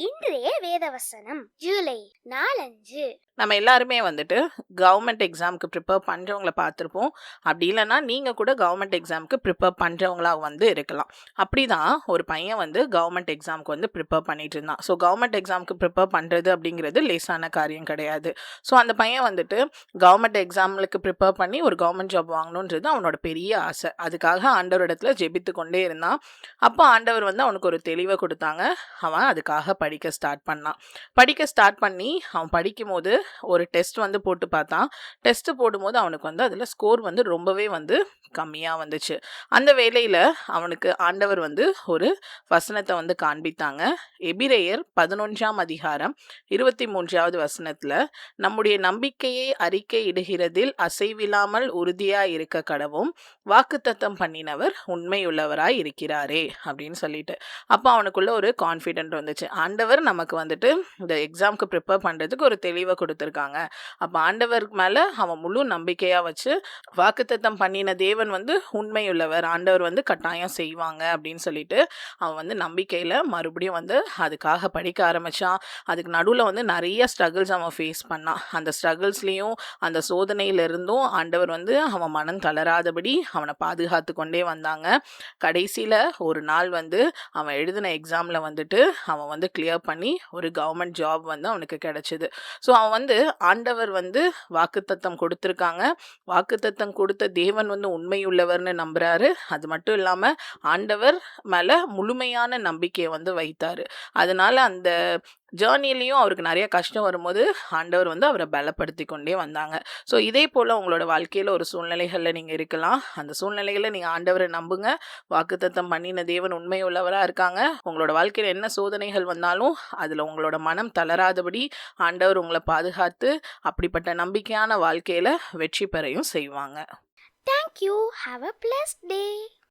இன்றைய வேதவசனம் ஜூலை 4 நம்ம எல்லாருமே வந்துட்டு கவர்மெண்ட் எக்ஸாமுக்கு ப்ரிப்பேர் பண்ணுறவங்கள பார்த்துருப்போம். அப்படி இல்லைன்னா நீங்கள் கூட கவர்மெண்ட் எக்ஸாமுக்கு ப்ரிப்பேர் பண்ணுறவங்களா வந்து இருக்கலாம். அப்படி தான் ஒரு பையன் வந்து கவர்மெண்ட் எக்ஸாமுக்கு வந்து ப்ரிப்பேர் பண்ணிட்டு இருந்தான். ஸோ கவர்மெண்ட் எக்ஸாமுக்கு ப்ரிப்பேர் பண்ணுறது அப்படிங்கிறது லேசான காரியம் கிடையாது. ஸோ அந்த பையன் வந்துட்டு கவர்மெண்ட் எக்ஸாமுக்கு ப்ரிப்பேர் பண்ணி ஒரு கவர்மெண்ட் ஜாப் வாங்கணுன்றது அவனோட பெரிய ஆசை. அதுக்காக ஆண்டவரிடத்துல ஜெபித்து கொண்டே இருந்தான். அப்போ ஆண்டவர் வந்து அவனுக்கு ஒரு தெளிவை கொடுத்தாங்க. அவன் அதுக்காக படிக்க ஸ்டார்ட் பண்ணி அவன் படிக்கும் போது ஒரு டெஸ்ட் வந்து போட்டு பார்த்தான். டெஸ்ட் போடும்போது அவனுக்கு வந்து அதில் ஸ்கோர் வந்து ரொம்பவே வந்து கம்மியாக வந்துச்சு. அந்த வேளையில் அவனுக்கு ஆண்டவர் வந்து ஒரு வசனத்தை வந்து காண்பித்தாங்க. எபிரேயர் 11ஆம் அதிகாரம் 23வது வசனத்தில், நம்முடைய நம்பிக்கையை அறிக்கை இடுகிறதில் அசைவில்லாமல் உறுதியாக இருக்க கடவும் வாக்குத்தத்தம் பண்ணினவர் உண்மையுள்ளவராய் இருக்கிறாரே அப்படின்னு சொல்லிட்டு, அப்போ அவனுக்குள்ள ஒரு கான்ஃபிடென்ட் வந்துச்சு. ஆண்டவர் நமக்கு வந்துட்டு இந்த எக்ஸாமுக்கு ப்ரிப்பேர் பண்ணுறதுக்கு ஒரு தெளிவை கொடுத்துருக்காங்க. அப்போ ஆண்டவர் மேலே அவன் முழு நம்பிக்கையாக வச்சு வாக்குத்தத்தம் பண்ணின தேவன் வந்து உண்மையுள்ளவர், ஆண்டவர் வந்து கட்டாயம் செய்வாங்க அப்படின்னு சொல்லிட்டு அவன் வந்து நம்பிக்கையில் மறுபடியும் வந்து அதுக்காக படிக்க ஆரம்பித்தான். அதுக்கு நடுவில் வந்து நிறைய ஸ்ட்ரகிள்ஸ் அவன் ஃபேஸ் பண்ணான். அந்த ஸ்ட்ரகிள்ஸ்லேயும் அந்த சோதனையிலிருந்தும் ஆண்டவர் வந்து அவன் மனம் தளராதபடி அவனை பாதுகாத்து கொண்டே வந்தாங்க. கடைசியில் ஒரு நாள் வந்து அவன் எழுதின எக்ஸாமில் வந்துட்டு அவன் வந்து கிளியர் பண்ணி ஒரு கவர்மெண்ட் ஜாப் வந்து அவனுக்கு கிடைச்சிது. ஸோ அவன் வந்து ஆண்டவர் வந்து வாக்குத்தத்தம் கொடுத்துருக்காங்க, வாக்குத்தத்தம் கொடுத்த தேவன் வந்து உண்மையுள்ளவர்னு நம்புறாரு. அது மட்டும் இல்லாமல் ஆண்டவர் மேலே முழுமையான நம்பிக்கையை வந்து வைத்தார். அதனால அந்த ஜேர்னிலையும் அவருக்கு நிறைய கஷ்டம் வரும்போது ஆண்டவர் வந்து அவரை பலப்படுத்தி கொண்டே வந்தாங்க. ஸோ இதே போல் உங்களோட வாழ்க்கையில் ஒரு சூழ்நிலைகளில் நீங்கள் இருக்கலாம். அந்த சூழ்நிலைகளில் நீங்கள் ஆண்டவரை நம்புங்க. வாக்குத்தத்தம் பண்ணின தேவன் உண்மை உள்ளவராக இருக்காங்க. உங்களோட வாழ்க்கையில் என்ன சோதனைகள் வந்தாலும் அதில் உங்களோட மனம் தளராதபடி ஆண்டவர் உங்களை பாதுகாத்து அப்படிப்பட்ட நம்பிக்கையான வாழ்க்கையில் வெற்றி பெறையும் செய்வாங்க. Thank you. Have a blessed day.